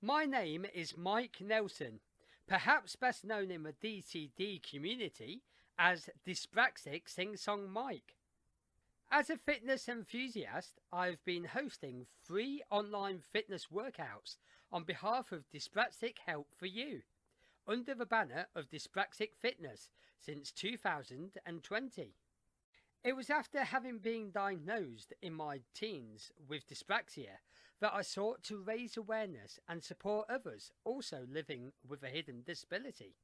My name is Mike Nelson, perhaps best known in the DCD community as Dyspraxic Sing Song Mike. As a fitness enthusiast, I've been hosting free online fitness workouts on behalf of Dyspraxic Help for You, under the banner of Dyspraxic Fitness since 2020. It was after having been diagnosed in my teens with dyspraxia that I sought to raise awareness and support others also living with a hidden disability.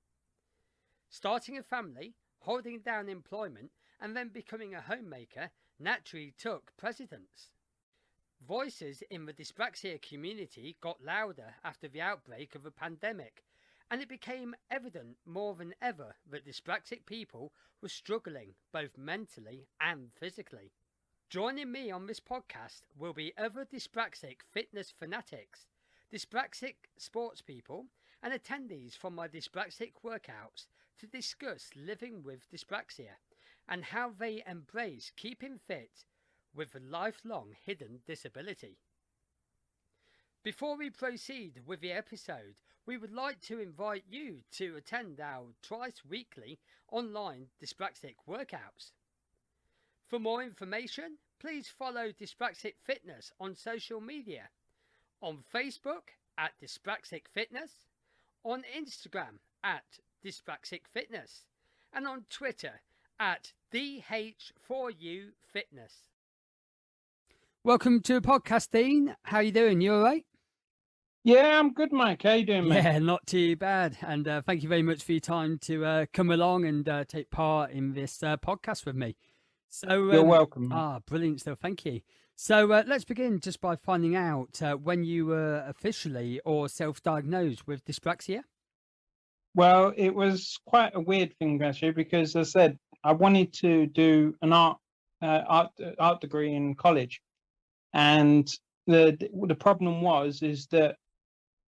Starting a family, holding down employment, and then becoming a homemaker naturally took precedence. Voices in the dyspraxia community got louder after the outbreak of the pandemic, and it became evident more than ever that dyspraxic people were struggling both mentally and physically. Joining me on this podcast will be other dyspraxic fitness fanatics, dyspraxic sports people, and attendees from my dyspraxic workouts to discuss living with dyspraxia and how they embrace keeping fit with a lifelong hidden disability. Before we proceed with the episode, we would like to invite you to attend our twice weekly online dyspraxic workouts. For more information, please follow Dyspraxic Fitness on social media, on Facebook at Dyspraxic Fitness, on Instagram at Dyspraxic Fitness, and on Twitter at DH4U Fitness. Welcome to the podcast, Dean. How you doing? You all right? Yeah, I'm good, Mike. How you doing, mate? Yeah, not too bad. And thank you very much for your time to come along and take part in this podcast with me. So You're welcome. Brilliant stuff. Thank you. So let's begin just by finding out when you were officially or self-diagnosed with dyspraxia. Well, it was quite a weird thing, actually, because as I said, I wanted to do an art degree in college, and the problem is that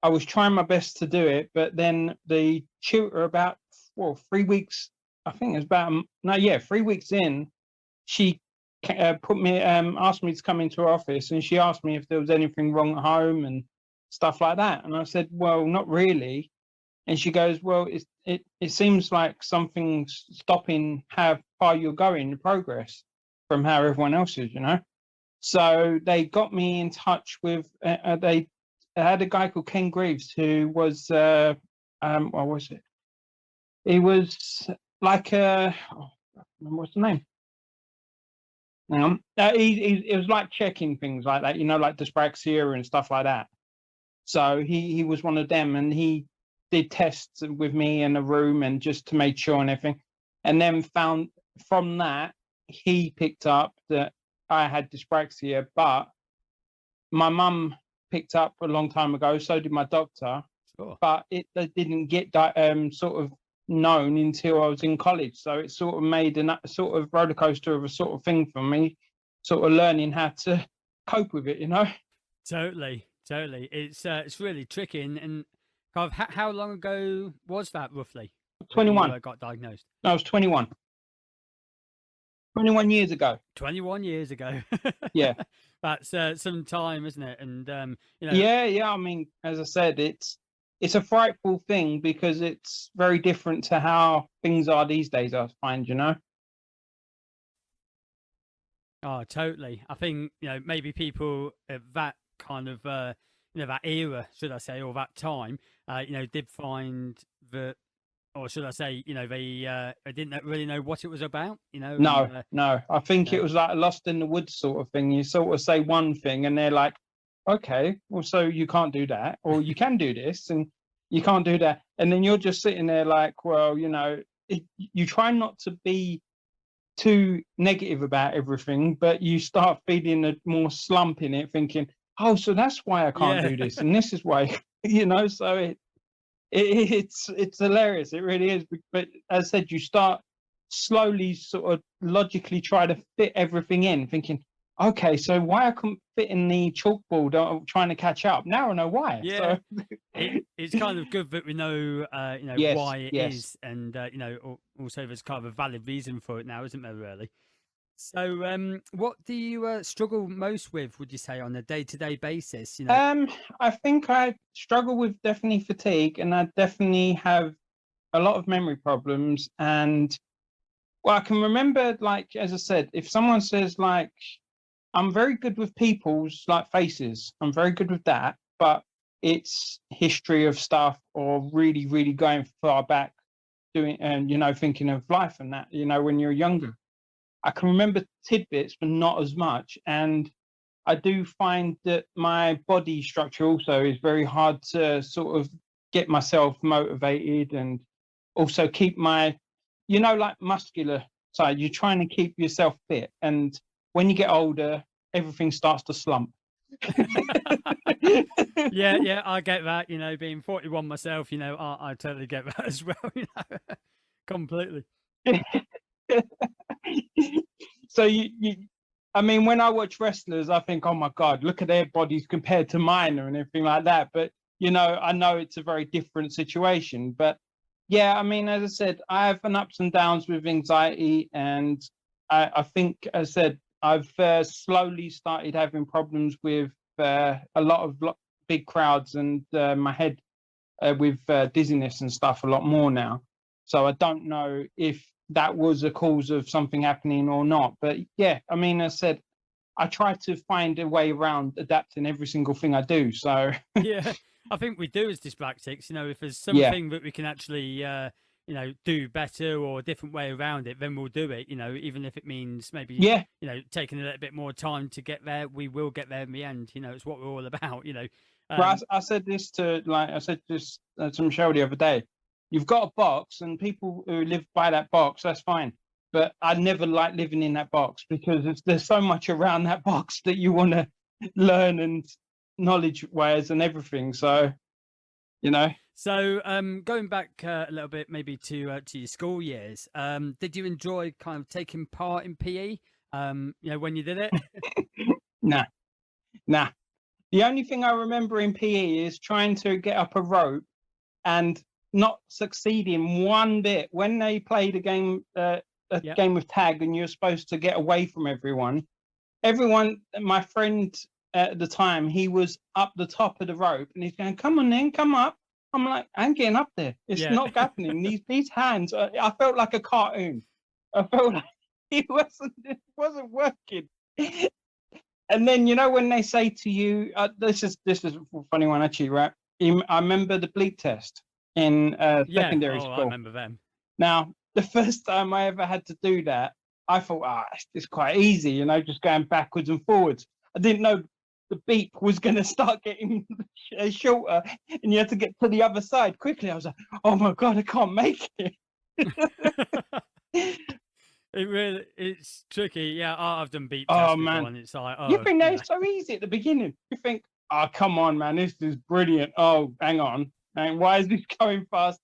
I was trying my best to do it, but then the tutor about 3 weeks, I think it was 3 weeks in, she asked me to come into her office, and she asked me if there was anything wrong at home and stuff like that. And I said, well, not really. And she goes, well, it seems like something's stopping how far you're going, the progress from how everyone else is, So they got me in touch with, they had a guy called Ken Greaves who was, what was it? He was like what's the name? It was like checking things like that, like dyspraxia and stuff like that. So he was one of them, and he did tests with me in a room and just to make sure and everything, and then found from that he picked up that I had dyspraxia, but my mum picked up a long time ago, so did my doctor. Sure. But it didn't get sort of known until I was in college, so it sort of made a sort of roller coaster of a sort of thing for me, sort of learning how to cope with it, Totally. It's really tricky. And kind of how long ago was that roughly? 21. You got diagnosed? I was 21. 21 years ago. 21 years ago. Yeah. That's some time, isn't it? And Yeah. I mean, as I said, it's a frightful thing because it's very different to how things are these days, I find, Oh, totally. I think, maybe people of that kind of, that era, should I say, or that time, did find that, or should I say, they didn't really know what it was about, No. I think it was like a lost in the woods sort of thing. You sort of say one thing and they're like, okay, well, so you can't do that, or you can do this and you can't do that. And then you're just sitting there like, well, you try not to be too negative about everything, but you start feeling a more slump in it, thinking, oh, so that's why I can't do this. And this is why, so it's hilarious. It really is. But as I said, you start slowly sort of logically try to fit everything in, thinking, okay, so why I couldn't fit in the chalkboard, I'm trying to catch up. Now I know why. Yeah. So it's kind of good that we know, Yes, why it yes. is. And, also there's kind of a valid reason for it now, isn't there, really? What do you struggle most with, would you say, on a day-to-day basis? I think I struggle with definitely fatigue, and I definitely have a lot of memory problems. And well, I can remember, like as I said, if someone says like I'm very good with people's like faces, I'm very good with that, but it's history of stuff or really, really going far back doing and thinking of life and that, when you're younger. I can remember tidbits, but not as much. And I do find that my body structure also is very hard to sort of get myself motivated and also keep my, like muscular side. You're trying to keep yourself fit. And when you get older, everything starts to slump. Yeah, I get that. Being 41 myself, I totally get that as well. Completely. So I mean, when I watch wrestlers, I think, oh my God, look at their bodies compared to mine and everything like that. But, I know it's a very different situation. But yeah, I mean, as I said, I have an ups and downs with anxiety. And I think, as I said, I've slowly started having problems with a lot of big crowds and my head with dizziness and stuff a lot more now. So I don't know if that was a cause of something happening or not. But yeah, I mean, as I said, I try to find a way around adapting every single thing I do. So Yeah, I think we do as dyspraxics. If there's yeah, something that we can actually, do better or a different way around it, then we'll do it. Even if it means maybe, yeah. taking a little bit more time to get there, we will get there in the end. It's what we're all about. Well, I said this to I said this to Michelle the other day. You've got a box, and people who live by that box, that's fine. But I never like living in that box because there's so much around that box that you want to learn and knowledge wise and everything. So, So, going back a little bit, maybe to your school years, did you enjoy kind of taking part in PE? When you did it? nah, nah. The only thing I remember in PE is trying to get up a rope and not succeeding one bit. When they played a game game of tag, and you're supposed to get away from everyone. My friend at the time, he was up the top of the rope, and he's going, "Come on, then, come up." I'm like, "I'm getting up there. It's not happening." These hands, I felt like a cartoon. I felt like it wasn't working. And then when they say to you, this is a funny one actually, right? I remember the bleep test in secondary school. I remember them. Now, the first time I ever had to do that, I thought, it's quite easy, just going backwards and forwards. I didn't know the beep was going to start getting shorter, and you had to get to the other side quickly. I was like, oh my God, I can't make it. It's tricky. Yeah, I've done beep Oh, tests man. before, and it's like, you think they're so easy at the beginning. You think, oh, come on, man, this is brilliant. Oh, hang on. And why is this going fast?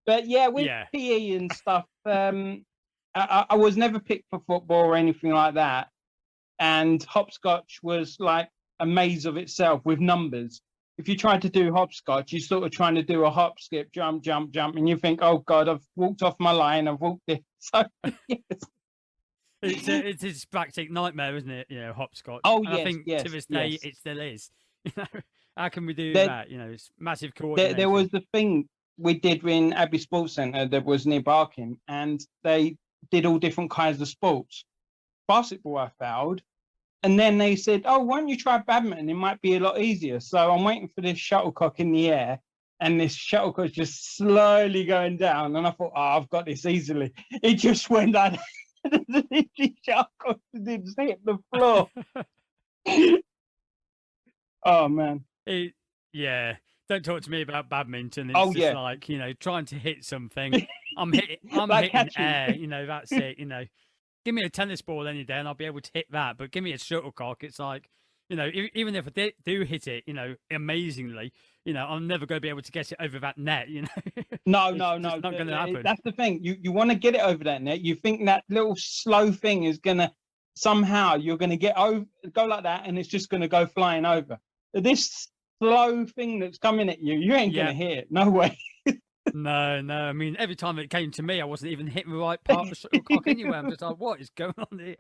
But yeah, with PE and stuff, I was never picked for football or anything like that. And hopscotch was like a maze of itself with numbers. If you tried to do hopscotch, you're sort of trying to do a hop, skip, jump, jump, jump, and you think, oh God, I've walked off my line, I've walked this. So yes. It's a dyspraxic nightmare, isn't it? Hopscotch. Oh, and yes, I think yes, to this day yes. it still is. How can we do that? It's massive coordination. There was the thing we did in Abbey Sports Centre that was near Barking, and they did all different kinds of sports. Basketball I failed, and then they said, oh, why don't you try badminton? It might be a lot easier. So I'm waiting for this shuttlecock in the air, and this shuttlecock just slowly going down, and I thought, I've got this easily. It just went down. The shuttlecock didn't hit the floor. Oh man. Don't talk to me about badminton. It's just like, trying to hit something. I'm like hitting air, that's it, Give me a tennis ball any day and I'll be able to hit that. But give me a shuttlecock, it's like, even if I do hit it, amazingly, I'm never going to be able to get it over that net, No. Not going to happen. That's the thing. You want to get it over that net. You think that little slow thing is going to somehow you're going to go like that, and it's just going to go flying over. This slow thing that's coming at you, you ain't going to hit it. No way. No, no. I mean, every time it came to me, I wasn't even hitting the right part of the shuttlecock anyway. I'm just like, what is going on here?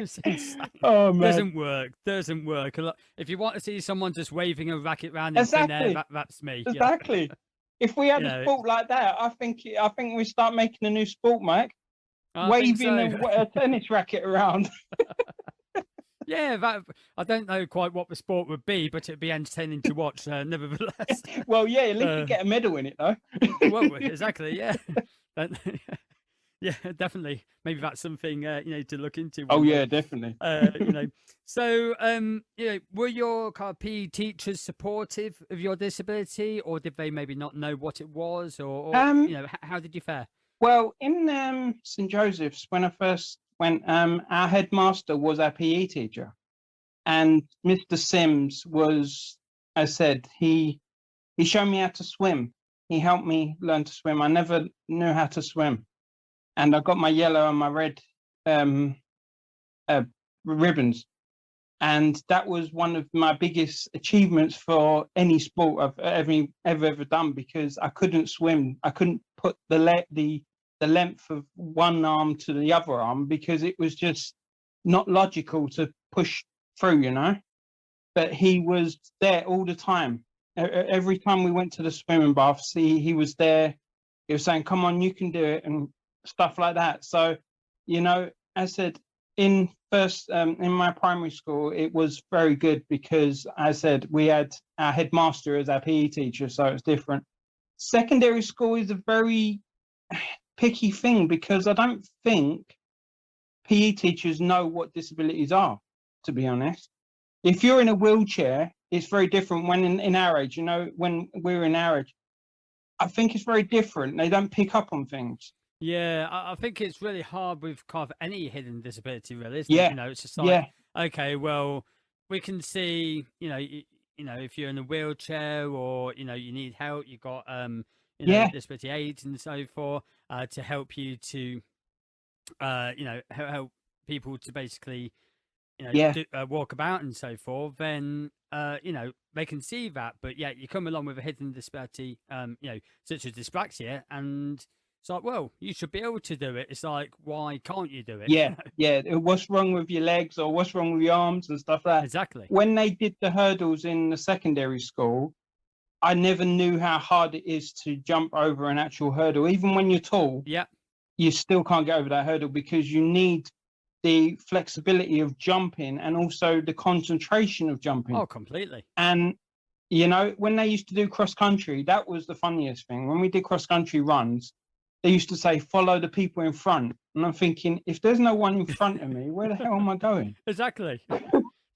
It's insane. Oh man, Doesn't work. Doesn't work. If you want to see someone just waving a racket around in thin air, exactly, that's me. exactly. If we had You a know, sport like that, I think we start making a new sport, Mike. I think Waving so. a tennis racket around. Yeah, that I don't know quite what the sport would be, but it'd be entertaining to watch, nevertheless. Well, yeah, at least you get a medal in it, though. Well, exactly, yeah. Yeah, definitely. Maybe that's something to look into. Oh One yeah, day. definitely. So were your kind of PE teachers supportive of your disability, or did they maybe not know what it was, or how did you fare? Well, in St Joseph's, when I first went, our headmaster was our PE teacher, and Mr Sims was, I said, he showed me how to swim. He helped me learn to swim. I never knew how to swim, and I got my yellow and my red ribbons, and that was one of my biggest achievements for any sport I've ever done, because I couldn't swim. I couldn't put the length of one arm to the other arm, because it was just not logical to push through, But he was there all the time. Every time we went to the swimming baths, he was there. He was saying, come on, you can do it, and stuff like that. So, I said, in my primary school, it was very good, because I said we had our headmaster as our PE teacher, so it's different. Secondary school is a very picky thing, because I don't think PE teachers know what disabilities are, to be honest. If you're in a wheelchair, it's very different. When in our age, when we're in our age, I think it's very different. They don't pick up on things. Yeah, I think it's really hard with kind of any hidden disability, really, isn't Yeah. it? It's just like, okay, well, we can see, if you're in a wheelchair, or you need help, you've got disability aids and so forth, to help you to help people to basically walk about and so forth. Then they can see that, but yeah, you come along with a hidden disability, such as dyspraxia, and it's like, well, you should be able to do it. It's like, why can't you do it? Yeah. What's wrong with your legs, or what's wrong with your arms and stuff like that? Exactly. When they did the hurdles in the secondary school, I never knew how hard it is to jump over an actual hurdle. Even when you're tall, you still can't get over that hurdle, because you need the flexibility of jumping and also the concentration of jumping. Oh, completely. And when they used to do cross country, that was the funniest thing. When we did cross country runs, they used to say, follow the people in front. And I'm thinking, if there's no one in front of me, where the hell am I going? Exactly.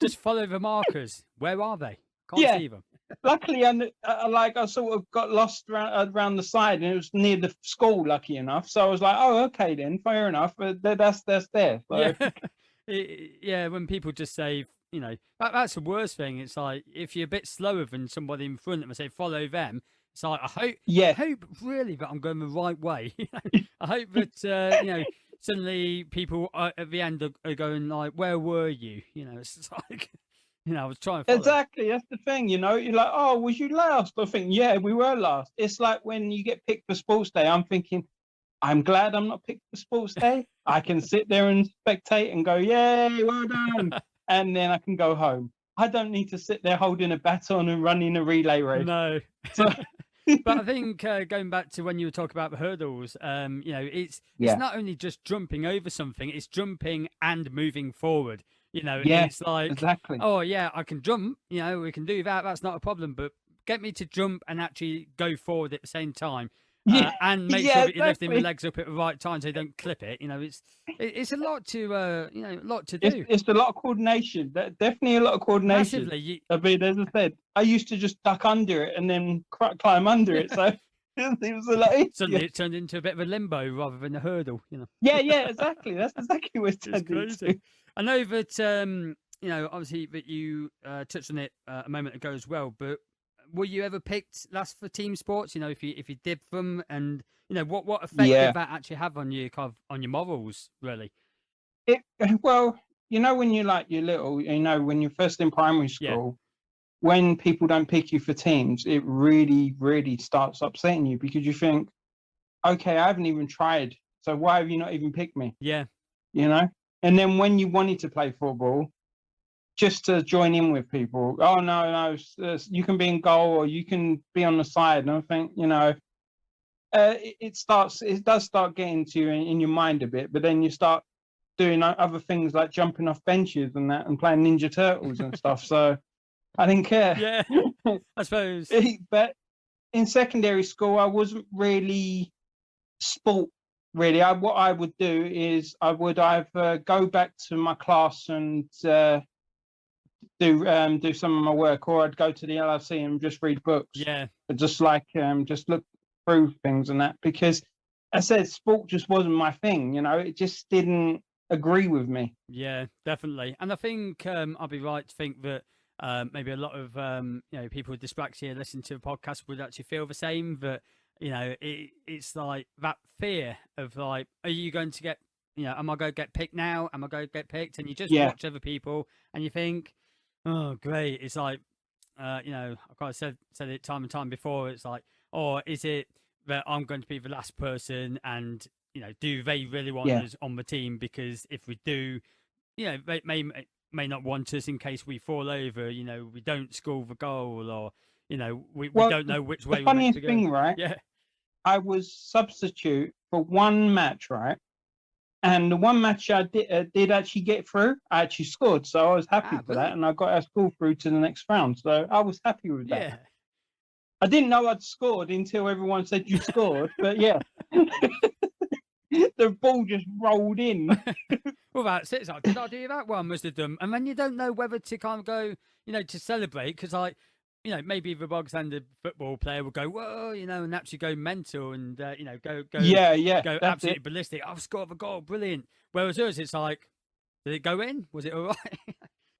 Just follow the markers. Where are they? Can't see them. Luckily, I sort of got lost around the side, and it was near the school, lucky enough. So I was like, oh, okay then, fair enough. But that's there. So. Yeah. When people just say, that's the worst thing. It's like, if you're a bit slower than somebody in front of them and say, follow them, it's like, I hope really that I'm going the right way. I hope that, suddenly people at the end are going like, where were you? It's like, I was trying to follow. Exactly, that's the thing, you're like, oh, was you last? I think, yeah, we were last. It's like when you get picked for sports day, I'm thinking, I'm glad I'm not picked for sports day. I can sit there and spectate and go, yay, well done. And then I can go home. I don't need to sit there holding a baton and running a relay race. No. But I think going back to when you were talking about the hurdles, it's not only just jumping over something, it's jumping and moving forward. It's like, exactly. Oh yeah, I can jump, we can do that. That's not a problem. But get me to jump and actually go forward at the same time. And make sure that you're lifting the legs up at the right time so you don't clip it. It's a lot to a lot to do. It's a lot of coordination. Definitely a lot of coordination. Massively. I mean, as I said, I used to just duck under it and then climb under it. So it was a lot easier. Suddenly it turned into a bit of a limbo rather than a hurdle. Yeah, exactly. That's exactly what it turned into. I know that obviously that you touched on it a moment ago as well, but were you ever picked last for team sports? If you did them, and what effect did that actually have on you, on your morals, really? Well, when you're little, when you're first in primary school, when people don't pick you for teams, it really, really starts upsetting you, because you think, okay, I haven't even tried. So why have you not even picked me? Yeah. You know? And then when you wanted to play football, just to join in with people, oh, no, you can be in goal or you can be on the side. And I think, it does start getting to you in your mind a bit, but then you start doing other things like jumping off benches and that and playing Ninja Turtles and stuff. So I think, Yeah, I suppose. but in secondary school, I wasn't really sport. Really, what I would do is I would either go back to my class and do some of my work, or I'd go to the LRC and just read books. Yeah. But just just look through things and that, because I said sport just wasn't my thing. It just didn't agree with me. Yeah, definitely. And I think I'll be right to think that maybe a lot of people with dyspraxia listening to the podcast would actually feel the same. That it's like that fear of like, are you going to get, am I going to get picked now? Am I going to get picked? And you just watch other people and you think, oh, great. It's like, I've kind of said it time and time before. It's like, or is it that I'm going to be the last person, and do they really want us on the team? Because if we do, they may not want us in case we fall over. We don't score the goal, or we don't know which way we're meant to go. The funniest thing, right? Yeah, I was substitute for one match, right? And the one match I did actually get through, I actually scored. So I was happy for that. And I got our school through to the next round. So I was happy with that. Yeah. I didn't know I'd scored until everyone said you scored. But yeah, the ball just rolled in. Well, that's it. It's like, did I do that? Well, I must have done. And then you don't know whether to kind of go, to celebrate, because like, maybe the bog standard football player will go, whoa, and actually go mental and, go go absolutely ballistic. I've scored a goal, brilliant. Whereas us, it's like, did it go in? Was it all right?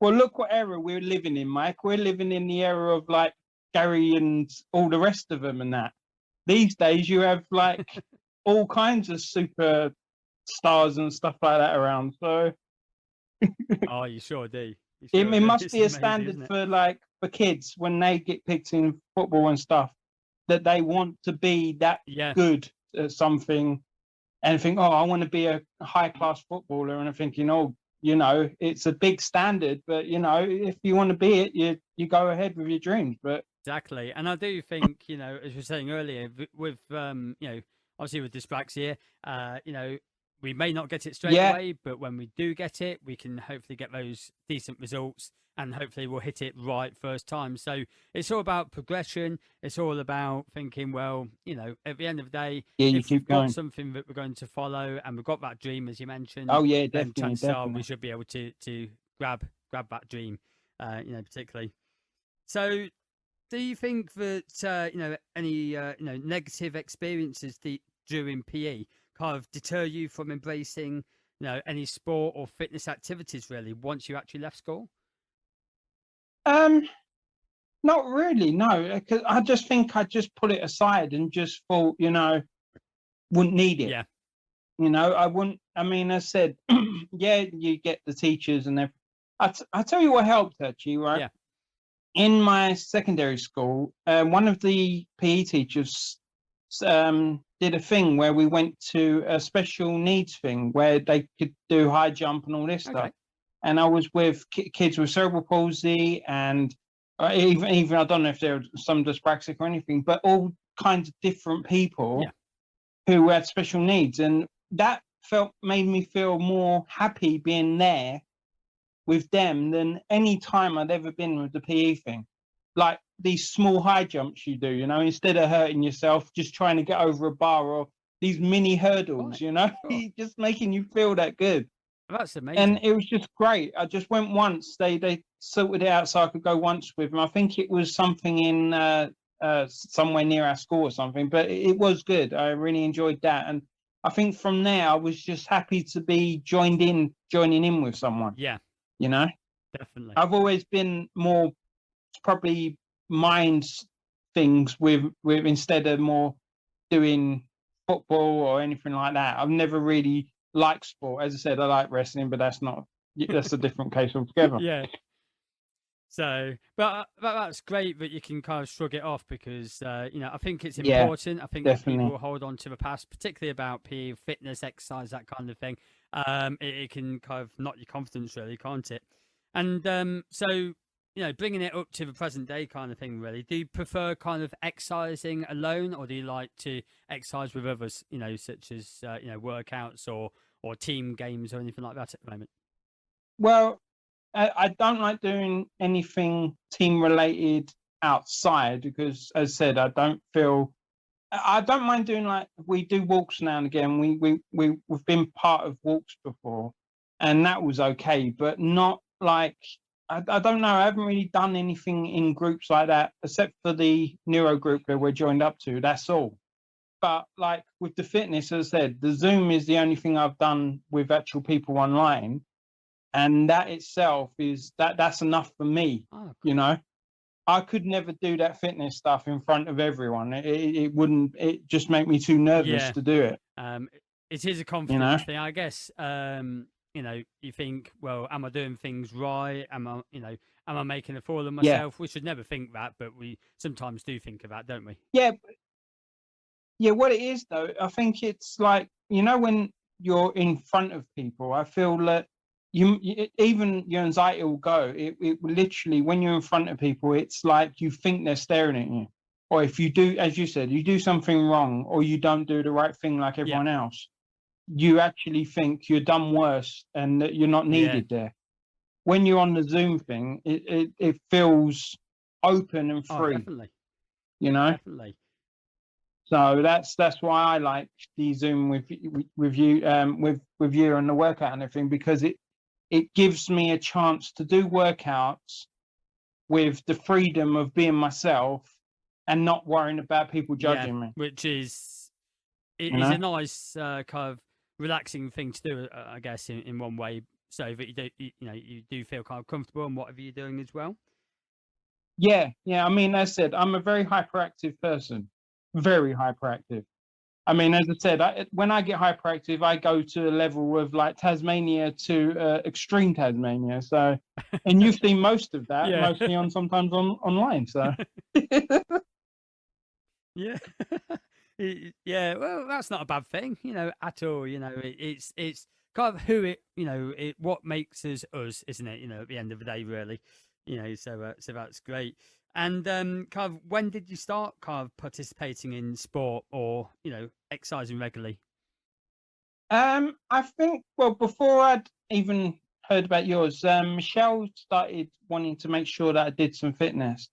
Well, look what era we're living in, Mike. We're living in the era of like Gary and all the rest of them and that. These days, you have like all kinds of super stars and stuff like that around. So, oh, you sure do. It must be a standard for kids when they get picked in football and stuff, that they want to be that good at something and think, oh, I want to be a high class footballer. And I'm thinking, oh, it's a big standard, but if you want to be it, you go ahead with your dreams. But exactly. And I do think, as we were saying earlier, with obviously with dyspraxia, we may not get it straight away, but when we do get it, we can hopefully get those decent results, and hopefully we'll hit it right first time. So it's all about progression. It's all about thinking, well, at the end of the day, if we've got something that we're going to follow and we've got that dream, as you mentioned, then chances are we should be able to grab that dream, particularly. So do you think that, any, negative experiences during PE kind of deter you from embracing, any sport or fitness activities really once you actually left school? Not really, no. Because I just think I just put it aside and just thought, wouldn't need it. Yeah. I wouldn't. I mean, I said, yeah, you get the teachers and everything. I tell you what helped actually, right? Yeah. In my secondary school, one of the PE teachers did a thing where we went to a special needs thing where they could do high jump and all this stuff. And I was with kids with cerebral palsy and even I don't know if there were some dyspraxic or anything, but all kinds of different people who had special needs. And that made me feel more happy being there with them than any time I'd ever been with the PE thing. Like these small high jumps you do, instead of hurting yourself, just trying to get over a bar, or these mini hurdles, just making you feel that good. That's amazing. And it was just great. I just went once. They sorted it out so I could go once with them. I think it was something in somewhere near our school or something, but it was good. I really enjoyed that. And I think from there, I was just happy to be joining in with someone. Yeah. Definitely. I've always been more probably mind things with instead of more doing football or anything like that. I've never really liked sport. As I said, I like wrestling, but that's a different case altogether. Yeah. So, but that's great that you can kind of shrug it off because I think it's Yeah, important. I think that definitely. people hold on to the past, particularly about PE, fitness, exercise, that kind of thing. It can kind of knock your confidence, really, can't it? And so, bringing it up to the present day kind of thing, really. Do you prefer kind of exercising alone, or do you like to exercise with others? Such as workouts or team games or anything like that at the moment. Well, I don't like doing anything team related outside because, as I said, I don't feel. I don't mind doing, like, we do walks now and again. We've been part of walks before, and that was okay, but not like, I don't know. I haven't really done anything in groups like that except for the neuro group that we're joined up to. That's all. But like with the fitness, as I said, the Zoom is the only thing I've done with actual people online, and that itself that's enough for me. Oh, You know, I could never do that fitness stuff in front of everyone. It wouldn't. It just make me too nervous yeah. to do it. It is a You know. confidence thing, I guess. You think, well, am I doing things right? Am I making a fool of Yeah. myself? We should never think that, but we sometimes do think of that, don't we? Yeah. Yeah. What it is though, I think it's like, when you're in front of people, I feel that even your anxiety will go. It will literally, when you're in front of people, it's like you think they're staring at you, or if you do, as you said, you do something wrong or you don't do the right thing like Yeah, everyone else, you actually think you're done worse and that you're not yeah. needed there. When you're on the Zoom thing, it feels open and Oh, free, definitely, you know. definitely. So that's why I like the Zoom with you, with you and the workout and everything, because it gives me a chance to do workouts with the freedom of being myself and not worrying about people Yeah, judging me. which is it You is know? a nice kind of relaxing thing to do, I guess, in one way, so that you do feel kind of comfortable in whatever you're doing as well. Yeah, yeah. I mean, as I said, I'm a very hyperactive person, very hyperactive. I mean, as I said, when I get hyperactive, I go to a level of like Tasmania to extreme Tasmania. So, and you've seen most of that, Yeah. mostly sometimes online. So, Yeah. Yeah, well, that's not a bad thing, at all. It's kind of who what makes us, isn't it? At the end of the day, really. So that's great. And kind of when did you start kind of participating in sport or exercising regularly? I think, well, before I'd even heard about yours, Michelle started wanting to make sure that I did some fitness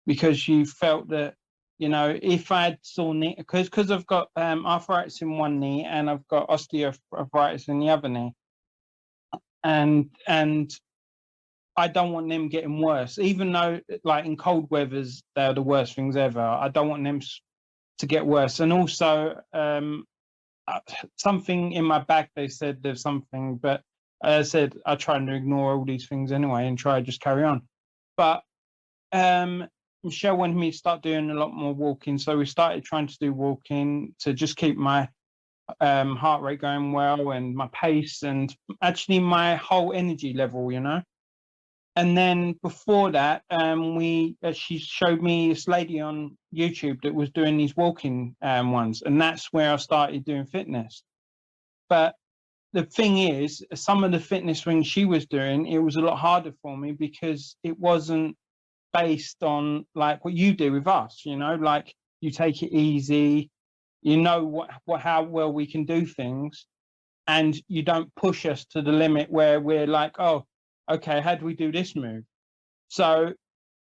because she felt that, if I had sore knee, because I've got arthritis in one knee and I've got osteoarthritis in the other knee, and I don't want them getting worse, even though like in cold weathers they're the worst things ever. I don't want them to get worse, and also something in my back. They said there's something, but as I said, I try to ignore all these things anyway and try to just carry on. But Michelle wanted me to start doing a lot more walking, so we started trying to do walking to just keep my heart rate going well and my pace and actually my whole energy level, And then before that, she showed me this lady on YouTube that was doing these walking ones, and that's where I started doing fitness. But the thing is, some of the fitness things she was doing, it was a lot harder for me because it wasn't based on like what you do with us, like you take it easy, what how well we can do things, and you don't push us to the limit where we're like, oh, okay, how do we do this move? So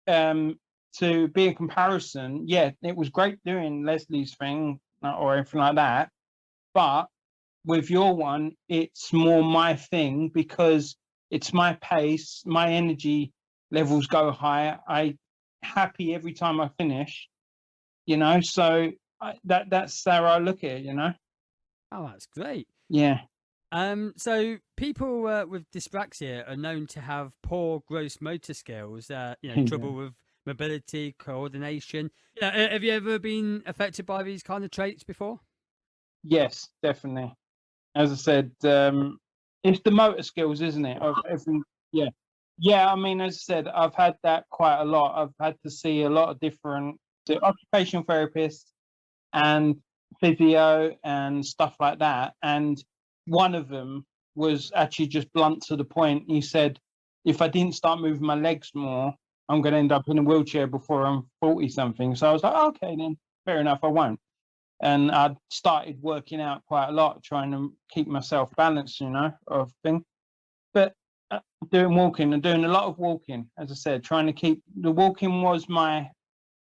to be in comparison, yeah, it was great doing Leslie's thing or anything like that, but with your one, it's more my thing because it's my pace, my energy levels go higher. I happy every time I finish, So that's how I look at it. Oh, that's great. Yeah. So people with dyspraxia are known to have poor gross motor skills, trouble with mobility, coordination. Have you ever been affected by these kind of traits before? Yes, definitely. As I said, it's the motor skills, isn't it? Of every, yeah, Yeah, I mean, as I said, I've had that quite a lot. I've had to see a lot of different occupational therapists and physio and stuff like that. And one of them was actually just blunt to the point. He said, if I didn't start moving my legs more, I'm going to end up in a wheelchair before I'm 40 something. So I was like, okay, then fair enough, I won't. And I started working out quite a lot, trying to keep myself balanced, of thing. But doing walking and doing a lot of walking, as I said, trying to keep the walking was my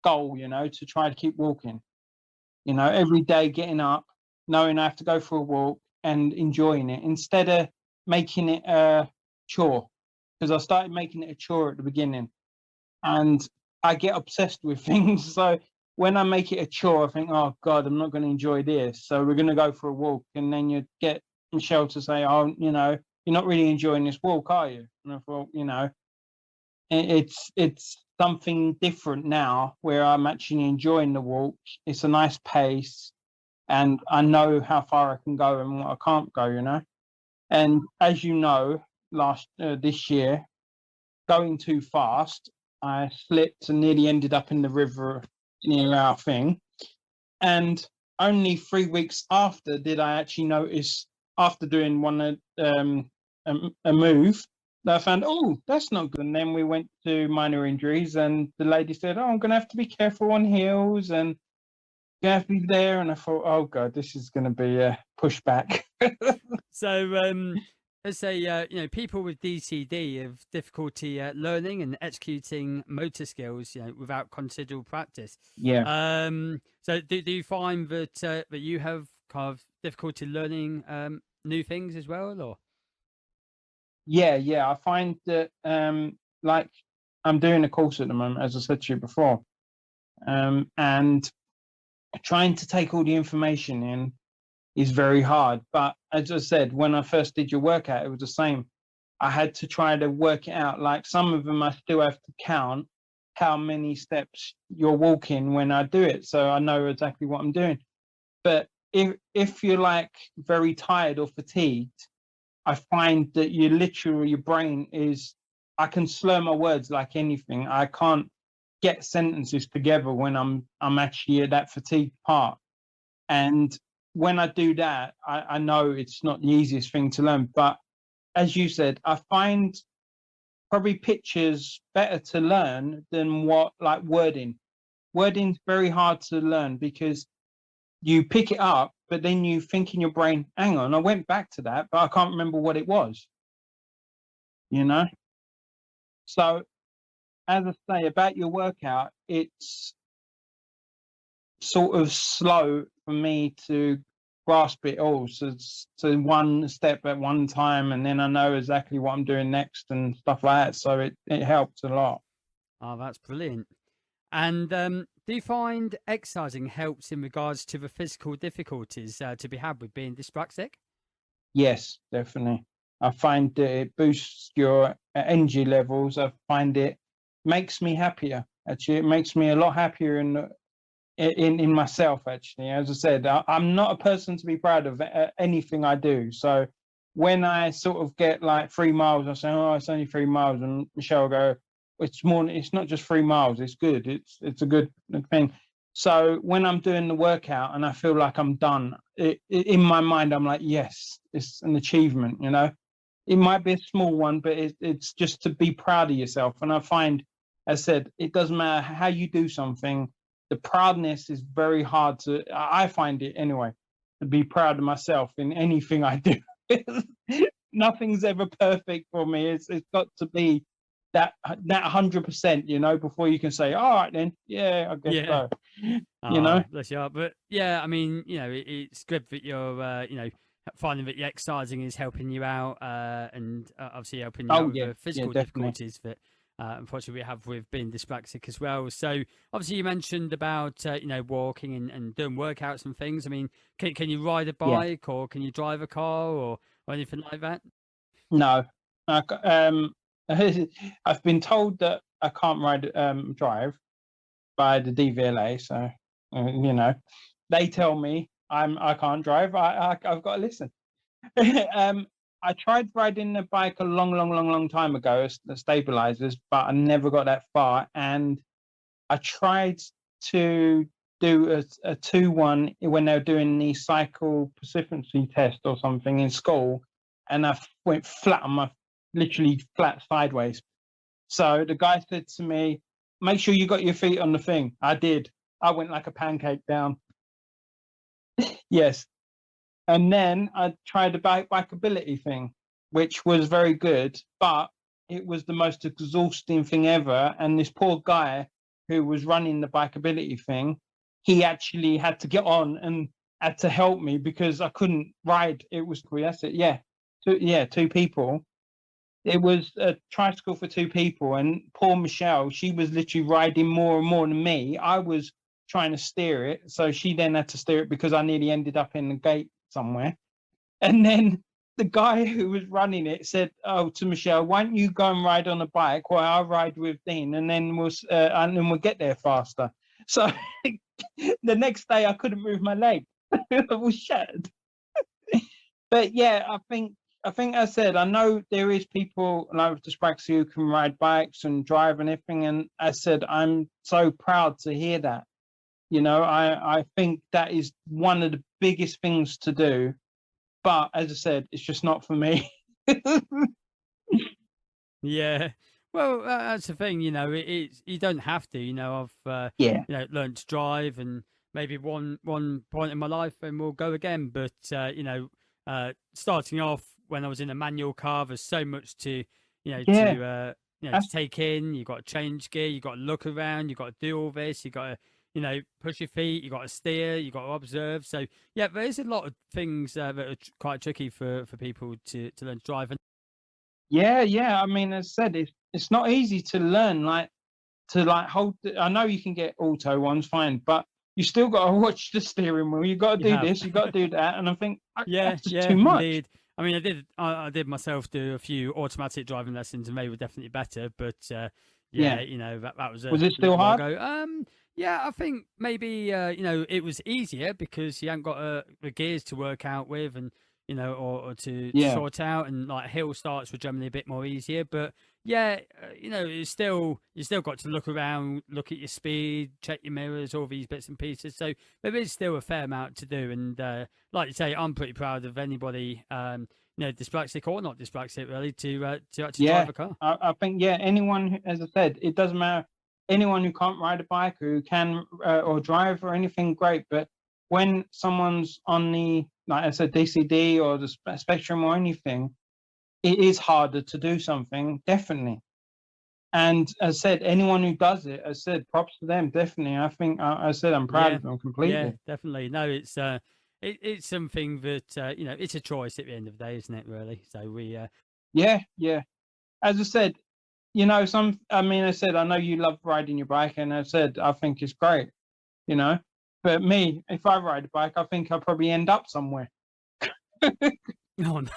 goal, to try to keep walking. Every day getting up, knowing I have to go for a walk and enjoying it instead of making it a chore. Because I started making it a chore at the beginning, and I get obsessed with things. So when I make it a chore, I think, oh God, I'm not going to enjoy this. So we're going to go for a walk, and then you get Michelle to say, oh, you're not really enjoying this walk, are you? And I thought, it's something different now where I'm actually enjoying the walk. It's a nice pace, and I know how far I can go and what I can't go. And as you know, this year, going too fast, I slipped and nearly ended up in the river near our thing. And only 3 weeks after did I actually notice, after doing a move, that I found, oh, that's not good. And then we went to minor injuries, and the lady said, oh, I'm going to have to be careful on hills and you have to be there. And I thought, oh God, this is going to be a pushback. So, let's say, people with DCD have difficulty learning and executing motor skills, without considerable practice. Yeah. So do you find that you have kind of difficulty learning new things as well, or? Yeah. I find that, like, I'm doing a course at the moment, as I said to you before, and trying to take all the information in is very hard. But as I said, when I first did your workout, it was the same. I had to try to work it out. Like some of them, I still have to count how many steps you're walking when I do it, so I know exactly what I'm doing. But if you're like very tired or fatigued, I find that your brain is. I can slur my words like anything. I can't get sentences together when I'm actually at that fatigue part. And when I do that, I know it's not the easiest thing to learn. But as you said, I find probably pictures better to learn than what like wording. Wording's very hard to learn because you pick it up, but then you think in your brain, hang on, I went back to that, but I can't remember what it was. You know? So as I say about your workout, it's sort of slow for me to grasp it all. So one step at one time, and then I know exactly what I'm doing next and stuff like that. So it helps a lot. Oh, that's brilliant. And do you find exercising helps in regards to the physical difficulties to be had with being dyspraxic? Yes, definitely. I find that it boosts your energy levels. I find it makes me happier. Actually, it makes me a lot happier in myself. Actually, as I said, I'm not a person to be proud of anything I do. So when I sort of get like 3 miles, I say, oh, it's only 3 miles, and Michelle will go, it's more. It's not just 3 miles. It's good. It's a good thing. So when I'm doing the workout and I feel like I'm done, in my mind I'm like, yes, it's an achievement. It might be a small one, but it's just to be proud of yourself. And I find, as I said, it doesn't matter how you do something. The proudness is very hard to. I find it anyway to be proud of myself in anything I do. Nothing's ever perfect for me. It's got to be that 100%, before you can say, all right then, yeah, I guess Yeah. so. Bless you. But yeah, I mean, it's good that you're, finding that the exercising is helping you out, and obviously helping you out Oh with yeah, the yeah, physical definitely. difficulties that unfortunately we have with being dyspraxic as well. So obviously you mentioned about walking and doing workouts and things. I mean, can you ride a Yeah. bike or can you drive a car or anything like that? No. I've been told that I can't drive by the DVLA, so they tell me I can't drive. I've got to listen. I tried riding the bike a long time ago, the stabilizers, but I never got that far. And I tried to do a 2-1 when they were doing the cycle proficiency test or something in school, and I went flat on my, literally flat sideways. So the guy said to me, "Make sure you got your feet on the thing." I did. I went like a pancake down. Yes. And then I tried the bikeability thing, which was very good, but it was the most exhausting thing ever. And this poor guy who was running the bikeability thing, he actually had to get on and had to help me because I couldn't ride. It was, that's it. Yeah. Two people. It was a tricycle for two people. And poor Michelle, she was literally riding more and more than me. I was trying to steer it. So she then had to steer it because I nearly ended up in the gate somewhere. And then the guy who was running it said, "Oh, to Michelle, why don't you go and ride on a bike while I ride with Dean, and then we'll get there faster." So the next day I couldn't move my leg; I was shattered. But yeah, I think I said I know there is people like with dyspraxia who can ride bikes and drive and everything, and I said I'm so proud to hear that. I think that is one of the biggest things to do. But as I said, it's just not for me. Yeah. Well, that's the thing, it's you don't have to. I've Yeah. learned to drive, and maybe one point in my life, and we'll go again. But starting off when I was in a manual car, there's so much to Yeah. to take in. You got to change gear, you got to look around, you got to do all this, you got to push your feet, you got to steer, you got to observe. So yeah, there is a lot of things that are quite tricky for people to learn to drive. Yeah. I mean, as I said, it's not easy to learn, to hold. I know you can get auto ones, fine, but you still got to watch the steering wheel. You got to do this, you got to do that, and I think that's just too much. Indeed. I mean, I did myself do a few automatic driving lessons, and they were definitely better. But Yeah. that was Was it still hard? Yeah, I think maybe it was easier because you haven't got the gears to work out with, and or to Yeah. sort out, and like hill starts were generally a bit more easier. But yeah, it's still you still got to look around, look at your speed, check your mirrors, all these bits and pieces. So there is still a fair amount to do, and like you say, I'm pretty proud of anybody, dyspraxic or not dyspraxic, really, to actually drive a car. I think anyone, as I said, it doesn't matter. Anyone who can't ride a bike, who can or drive or anything, great. But when someone's on the, like I said, DCD or the spectrum or anything, it is harder to do something, definitely. And as I said, anyone who does it, as I said, props to them, definitely. I think I said I'm proud of them completely. Yeah, definitely. No, it's something that it's a choice at the end of the day, isn't it? Really. So we. Yeah. As I said, I said I know you love riding your bike, and I said I think it's great, But me, if I ride a bike, I think I'll probably end up somewhere. Oh, no.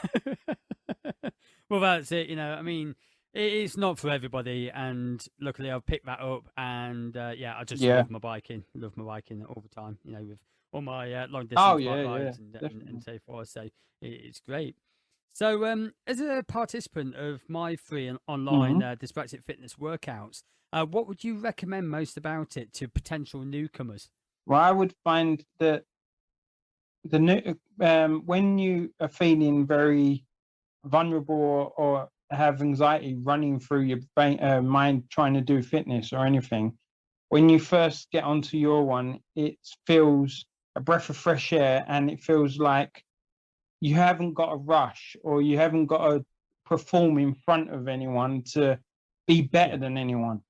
Well, that's it. I mean, it's not for everybody, and luckily I've picked that up, and I just love my biking all the time. With all my long distance bike rides and so forth. So it's great. So, as a participant of my free and online dyspraxic fitness workouts, what would you recommend most about it to potential newcomers? Well, I would find that the new when you are feeling very vulnerable or have anxiety running through your mind trying to do fitness or anything, when you first get onto your one, it feels a breath of fresh air, and it feels like you haven't got to rush or you haven't got to perform in front of anyone to be better than anyone.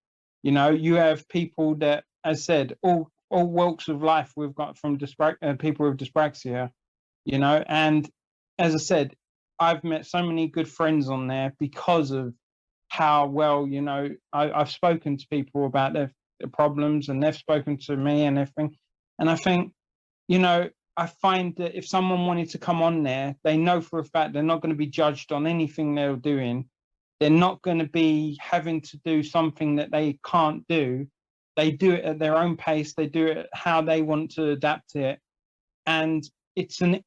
You have people that, as I said, all walks of life we've got from people with dyspraxia, and as I said, I've met so many good friends on there because of how well, I've spoken to people about their problems, and they've spoken to me and everything. And I think, I find that if someone wanted to come on there, they know for a fact they're not going to be judged on anything they're doing. They're not going to be having to do something that they can't do. They do it at their own pace. They do it how they want to adapt it. And it's the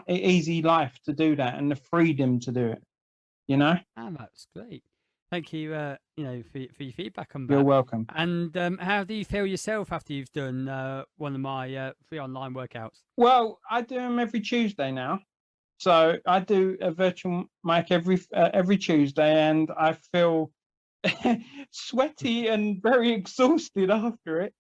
easy life to do that and the freedom to do it. You know. That's great. Thank you, for your feedback on You're that. welcome. And how do you feel yourself after you've done one of my free online workouts? Well, I do them every Tuesday now. So I do a virtual mic every Tuesday, and I feel sweaty and very exhausted after it.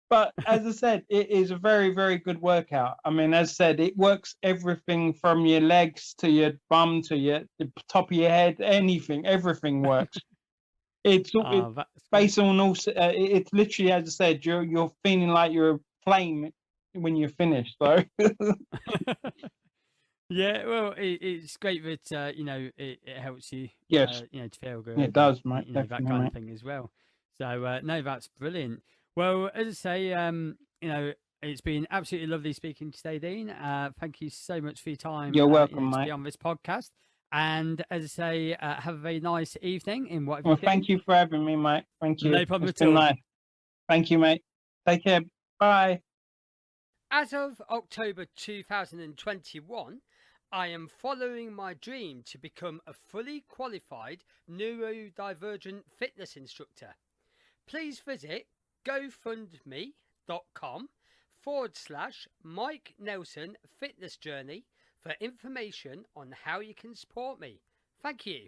But as I said, it is a very, very good workout. I mean, as I said, it works everything from your legs to your bum to the top of your head, anything, everything works. It's That's based on also. It's literally, as I said, you're feeling like you're a plane when you're finished. So yeah, well, it's great that it helps you, yes, to feel it good, and does, mate. that Definitely, kind mate. of thing as well. So no, that's brilliant. Well, as I say, it's been absolutely lovely speaking today, Dean. Thank you so much for your time. You're welcome, To mate. be on this podcast. And as I say, have a very nice evening in whatever Well, you're doing. thank you for having me, mate. Thank you. No problem It's at been all. nice. Thank you, mate. Take care. Bye. As of October 2021, I am following my dream to become a fully qualified neurodivergent fitness instructor. Please visit gofundme.com/Mike Nelson Fitness Journey for information on how you can support me. Thank you.